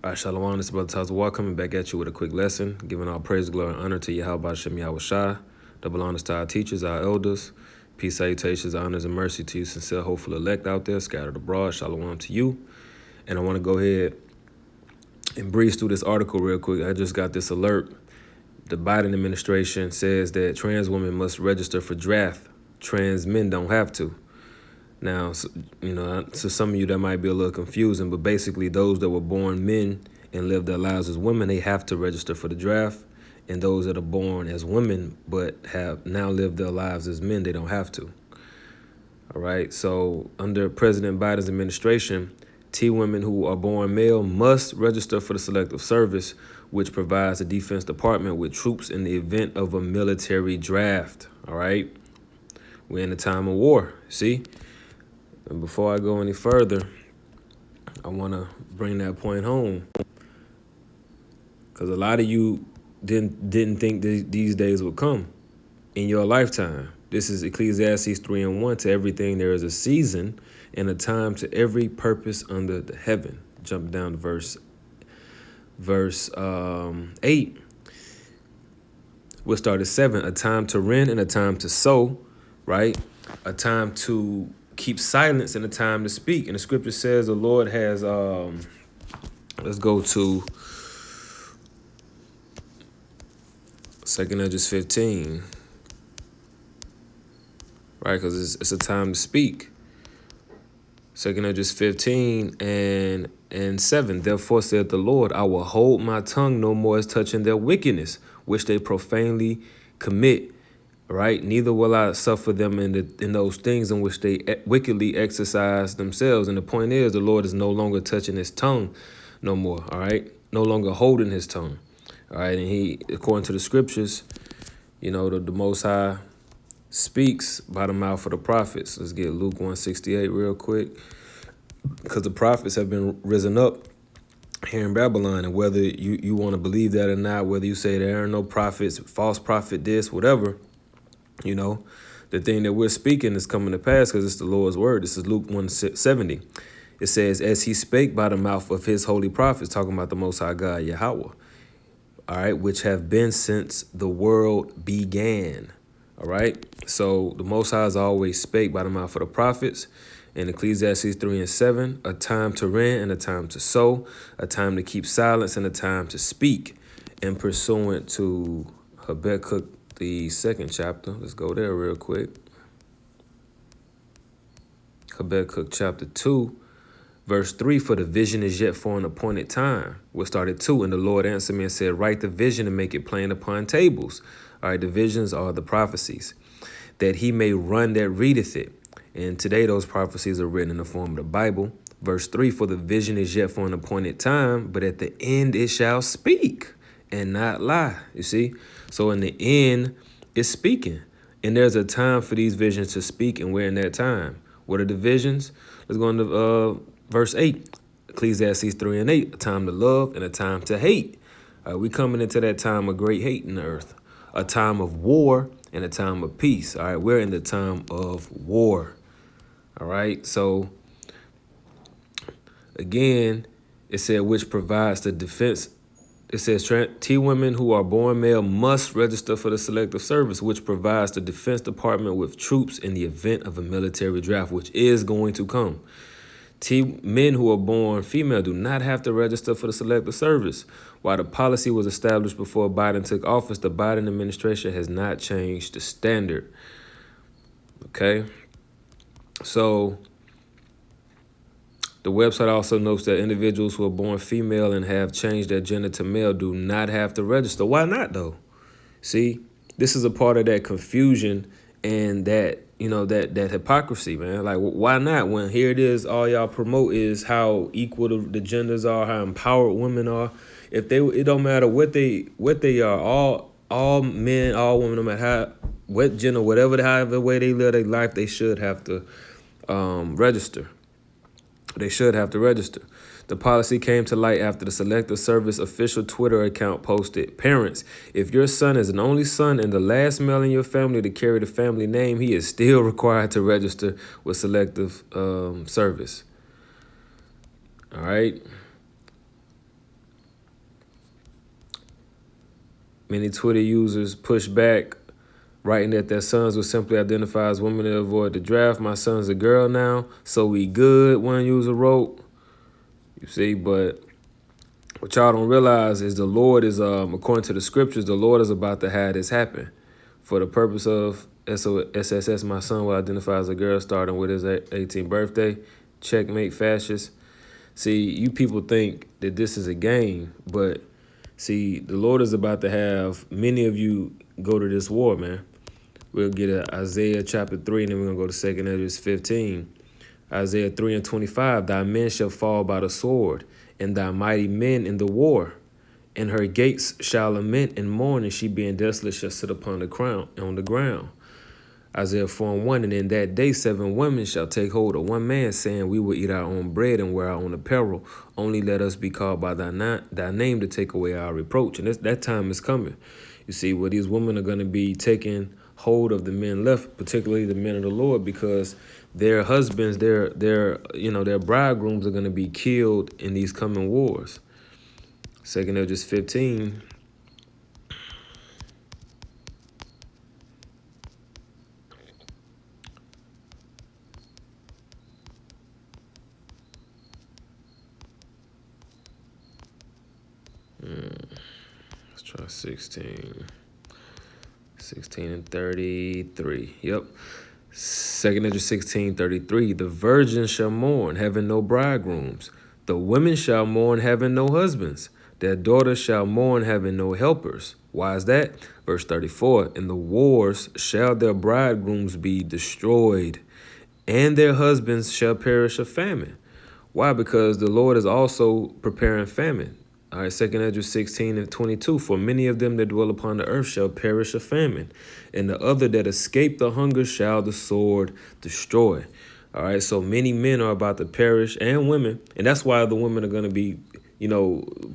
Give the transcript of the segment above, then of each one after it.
All right, Shalom, this is Brother Tazawar coming back at you with a quick lesson, giving all praise, glory, and honor to Yahweh Shem Yahweh Shai, double honors to our teachers, our elders, peace, salutations, honors, and mercy to you, sincere, hopeful elect out there, scattered abroad. Shalom to you. And I want to go ahead and breeze through this article real quick. I just got this alert. The Biden administration says that trans women must register for draft. Trans men don't have to. Now, to some of you that might be a little confusing, but basically those that were born men and live their lives as women, they have to register for the draft. And those that are born as women but have now lived their lives as men, they don't have to. All right. So under President Biden's administration, T women who are born male must register for the Selective Service, which provides the Defense Department with troops in the event of a military draft. All right. We're in a time of war. See? And before I go any further, I want to bring that point home, because a lot of you didn't think these days would come in your lifetime. This is Ecclesiastes 3:1. To everything there is a season and a time to every purpose under the heaven. Jump down to verse 8. We'll start at 7. A time to rend and a time to sow, right? A time to keep silence and a time to speak. And the scripture says the Lord has, let's go to 2 Edges 15, right? Because it's a time to speak. 2 Edges 15 and 7. Therefore saith the Lord, I will hold my tongue no more as touching their wickedness, which they profanely commit. Right, neither will I suffer them in those things in which they wickedly exercise themselves. And the point is, the Lord is no longer touching his tongue no more. All right, no longer holding his tongue. All right, and he, according to the scriptures, the Most High speaks by the mouth of the prophets. Let's get Luke 1:68 real quick, because the prophets have been risen up here in Babylon, and whether you want to believe that or not, whether you say there are no prophets, false prophet, this, whatever. The thing that we're speaking is coming to pass because it's the Lord's word. This is Luke 1:70. It says, as he spake by the mouth of his holy prophets, talking about the Most High God, Yahweh, all right, which have been since the world began. All right. So the Most High has always spake by the mouth of the prophets. In Ecclesiastes 3:7, a time to rend and a time to sow, a time to keep silence and a time to speak. And pursuant to Habakkuk, the 2nd chapter. Let's go there real quick. Habakkuk chapter 2, verse 3, for the vision is yet for an appointed time. We'll start at 2. And the Lord answered me and said, write the vision and make it plain upon tables. All right, the visions are the prophecies, that he may run that readeth it. And today those prophecies are written in the form of the Bible. Verse 3, for the vision is yet for an appointed time, but at the end it shall speak and not lie. You see? So in the end, it's speaking. And there's a time for these visions to speak, and we're in that time. What are the visions? Let's go into verse 8. Ecclesiastes 3:8, a time to love and a time to hate. We coming into that time of great hate in the earth. A time of war and a time of peace. All right, we're in the time of war. All right, so again, it said which provides the defense. It says T women who are born male must register for the Selective Service, which provides the Defense Department with troops in the event of a military draft, which is going to come. T men who are born female do not have to register for the Selective Service. While the policy was established before Biden took office, the Biden administration has not changed the standard. Okay, so the website also notes that individuals who are born female and have changed their gender to male do not have to register. Why not, though? See, this is a part of that confusion and that, that hypocrisy, man. Like, why not? When here it is, all y'all promote is how equal the genders are, how empowered women are. It don't matter what they are. All men, all women, no matter what gender, however way they live their life, they should have to register. They should have to register. The policy came to light after the Selective Service official Twitter account posted, parents, if your son is an only son and the last male in your family to carry the family name, he is still required to register with Selective Service. All right. Many Twitter users push back, writing that their sons will simply identify as women to avoid the draft. My son's a girl now, so we good, one user wrote. You see, but what y'all don't realize is the Lord is, according to the scriptures, the Lord is about to have this happen. For the purpose of SSS, my son will identify as a girl starting with his 18th birthday. Checkmate, fascist. See, you people think that this is a game, but see, the Lord is about to have many of you go to this war, man. We'll get Isaiah chapter 3, and then we're going to go to 2 Ezra 15. Isaiah 3 and 25, thy men shall fall by the sword, and thy mighty men in the war. And her gates shall lament and mourn, and she being desolate shall sit upon the ground. Isaiah 4 and 1, and in that day 7 women shall take hold of one man, saying, we will eat our own bread and wear our own apparel. Only let us be called by thy name to take away our reproach. And that time is coming. You see, where these women are going to be taking hold of the men left, particularly the men of the Lord, because their husbands, their bridegrooms are going to be killed in these coming wars. 2 Ezra 15. Let's try 16. 16 and 33. Yep. 2 Ezra 16:33. The virgins shall mourn, having no bridegrooms. The women shall mourn, having no husbands. Their daughters shall mourn, having no helpers. Why is that? Verse 34. In the wars shall their bridegrooms be destroyed, and their husbands shall perish of famine. Why? Because the Lord is also preparing famine. All right, 2 Ezra 16 and 22. For many of them that dwell upon the earth shall perish of famine, and the other that escape the hunger shall the sword destroy. All right, so many men are about to perish, and women, and that's why the women are going to be,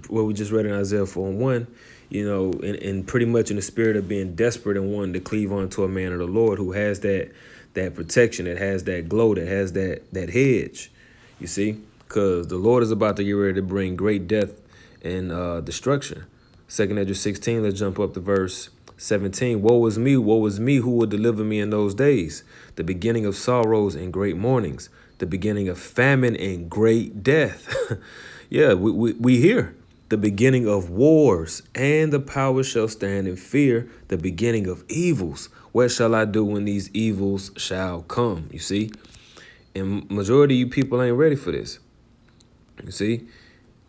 what we just read in Isaiah 4 and 1, and pretty much in the spirit of being desperate and wanting to cleave onto a man of the Lord who has that protection, that has that glow, that has that hedge, you see, because the Lord is about to get ready to bring great death and destruction. 2 Ezra 16, let's jump up to verse 17. Woe is me, who will deliver me in those days? The beginning of sorrows and great mournings, the beginning of famine and great death. Yeah, we hear the beginning of wars, and the power shall stand in fear, the beginning of evils. What shall I do when these evils shall come? You see? And majority of you people ain't ready for this. You see?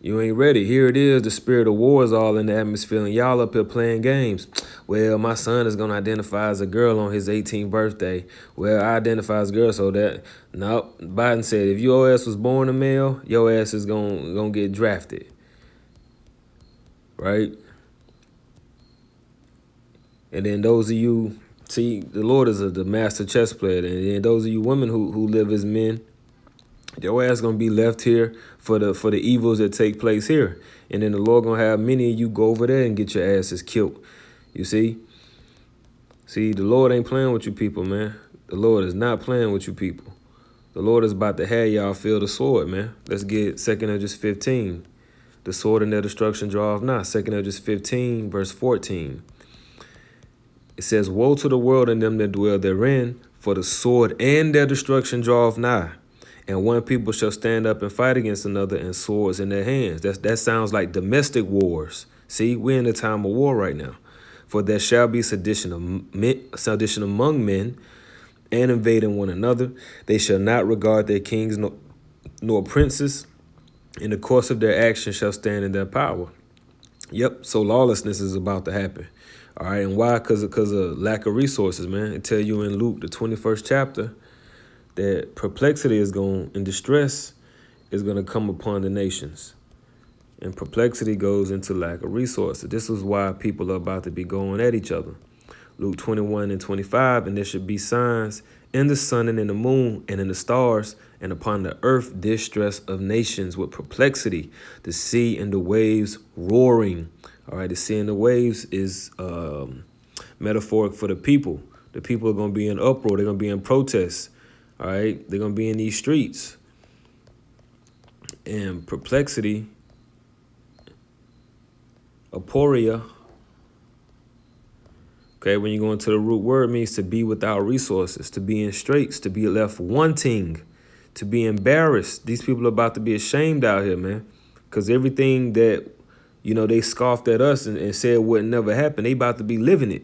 You ain't ready. Here it is. The spirit of war is all in the atmosphere, and y'all up here playing games. Well, my son is going to identify as a girl on his 18th birthday. Well, I identify as a girl, so that... No, Biden said, if your ass was born a male, your ass is going to get drafted. Right? And then those of you... See, the Lord is the master chess player. And then those of you women who live as men, your ass gonna be left here for the evils that take place here. And then the Lord gonna have many of you go over there and get your asses killed. You see? See, the Lord ain't playing with you people, man. The Lord is not playing with you people. The Lord is about to have y'all feel the sword, man. Let's get 2 Ezra 15. The sword and their destruction draweth nigh. 2 Ezra 15, verse 14. It says, woe to the world and them that dwell therein, for the sword and their destruction draweth nigh. And one people shall stand up and fight against another, and swords in their hands. That sounds like domestic wars. See, we're in a time of war right now. For there shall be sedition among men, and invading one another. They shall not regard their kings nor princes. In the course of their action shall stand in their power. Yep, so lawlessness is about to happen. All right, and why? Because of lack of resources, man. It tell you in Luke, the 21st chapter, that perplexity and distress is going to come upon the nations. And perplexity goes into lack of resources. This is why people are about to be going at each other. Luke 21 and 25, and there should be signs in the sun and in the moon and in the stars, and upon the earth distress of nations with perplexity, the sea and the waves roaring. All right, the sea and the waves is metaphoric for the people. The people are going to be in uproar. They're going to be in protest. All right, they're going to be in these streets. And perplexity, aporia, Okay, when you go into the root word, it means to be without resources, to be in straits, to be left wanting, to be embarrassed. These people are about to be ashamed out here, man, because everything that, they scoffed at us and said would never happen, they about to be living it.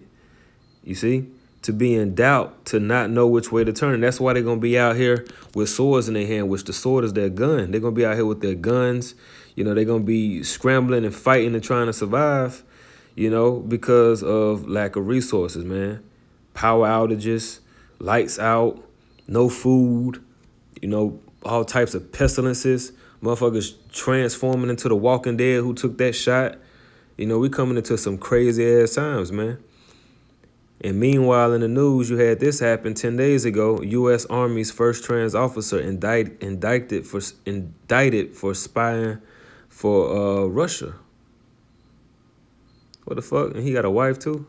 You see? To be in doubt, to not know which way to turn. That's why they're going to be out here with swords in their hand, which the sword is their gun. They're going to be out here with their guns. They're going to be scrambling and fighting and trying to survive, because of lack of resources, man. Power outages, lights out, no food, all types of pestilences. Motherfuckers transforming into the Walking Dead who took that shot. We coming into some crazy ass times, man. And meanwhile, in the news, you had this happen 10 days ago. U.S. Army's first trans officer indicted for spying for Russia. What the fuck? And he got a wife too?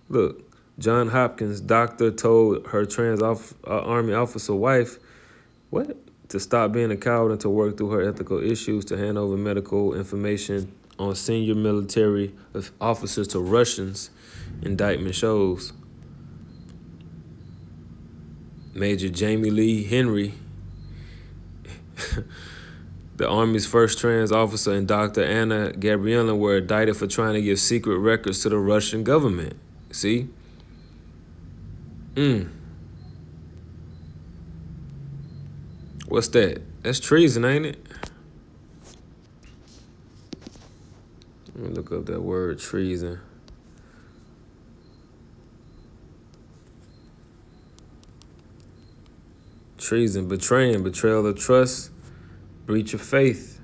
Look, John Hopkins doctor told her trans Army officer wife, what? To stop being a coward and to work through her ethical issues, to hand over medical information on senior military officers to Russians, indictment shows. Major Jamie Lee Henry, the Army's first trans officer, and Dr. Anna Gabrielin were indicted for trying to give secret records to the Russian government. See? What's that? That's treason, ain't it? Let me look up that word, treason. Treason, betrayal of trust, breach of faith.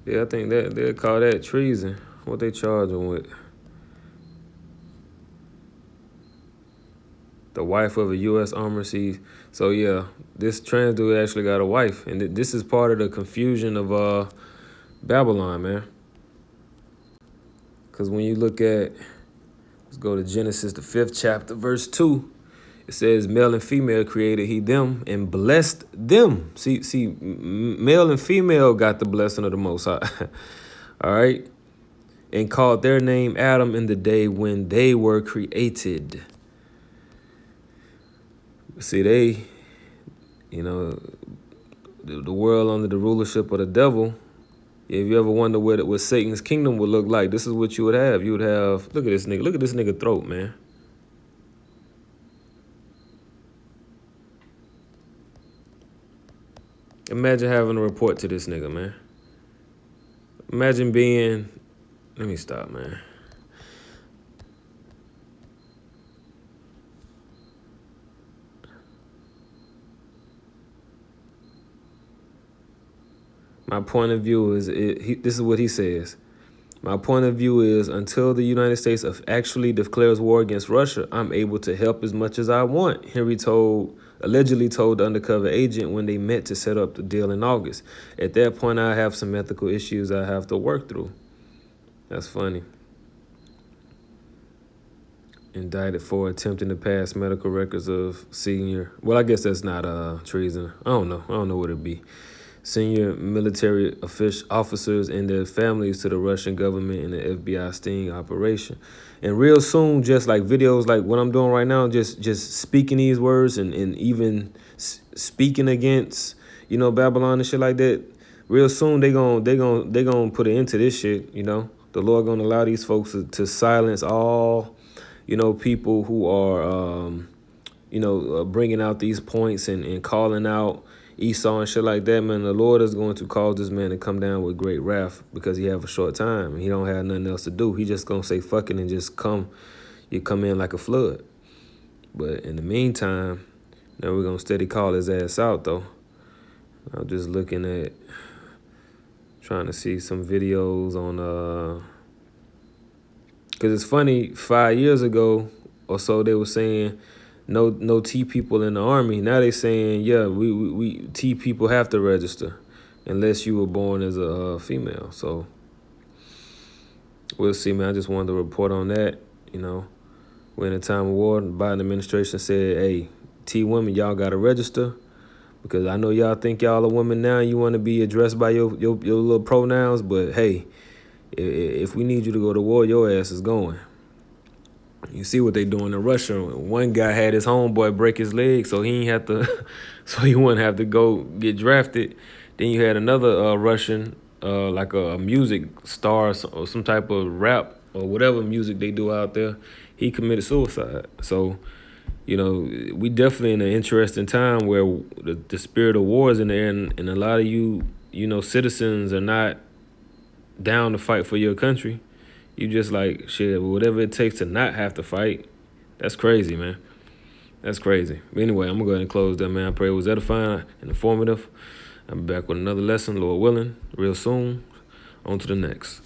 Yeah, I think that they'll call that treason. What they charge him with? The wife of a U.S. Army chief. So yeah, this trans dude actually got a wife, and this is part of the confusion of Babylon, man. Because when you look at, let's go to Genesis, the 5th chapter, verse 2. It says, male and female created he them and blessed them. See, male and female got the blessing of the Most High. All right? And called their name Adam in the day when they were created. See, they, the world under the rulership of the devil. If you ever wonder what Satan's kingdom would look like, this is what you would have. You would have, look at this nigga throat, man. Imagine having to report to this nigga, man. Imagine being, let me stop, man. My point of view is, this is what he says. My point of view is, until the United States actually declares war against Russia, I'm able to help as much as I want. Henry allegedly told the undercover agent when they met to set up the deal in August. At that point, I have some ethical issues I have to work through. That's funny. Indicted for attempting to pass medical records of senior. Well, I guess that's not treason. I don't know what it'd be. Senior military officers and their families to the Russian government in the FBI sting operation. And real soon, just like videos like what I'm doing right now, just speaking these words and even speaking against, Babylon and shit like that, real soon they gonna put an end to this shit, The Lord gonna allow these folks to silence all, people who are, bringing out these points and calling out Esau and shit like that, man. The Lord is going to cause this man to come down with great wrath because he have a short time and he don't have nothing else to do. He just gonna say fuck it and just come in like a flood. But in the meantime, now we're gonna steady call his ass out though. I'm just looking at, trying to see some videos on because it's funny, 5 years ago or so they were saying no T people in the Army. Now they saying, yeah, we T people have to register unless you were born as a female. So we'll see, man. I just wanted to report on that. We're in a time of war. The Biden administration said, hey, T women, y'all got to register because I know y'all think y'all a woman now and you want to be addressed by your little pronouns, but hey, If we need you to go to war, your ass is going. You see what they doing in Russia. One guy had his homeboy break his leg, so he ain't have to, so he wouldn't have to go get drafted. Then you had another Russian, like a music star or some type of rap or whatever music they do out there. He committed suicide. So, we definitely in an interesting time where the spirit of war is in the air, and a lot of citizens are not down to fight for your country. You just like, shit, whatever it takes to not have to fight. That's crazy, man. That's crazy. But anyway, I'm going to go ahead and close that, man. I pray it was edifying and informative. I'll be back with another lesson, Lord willing, real soon. On to the next.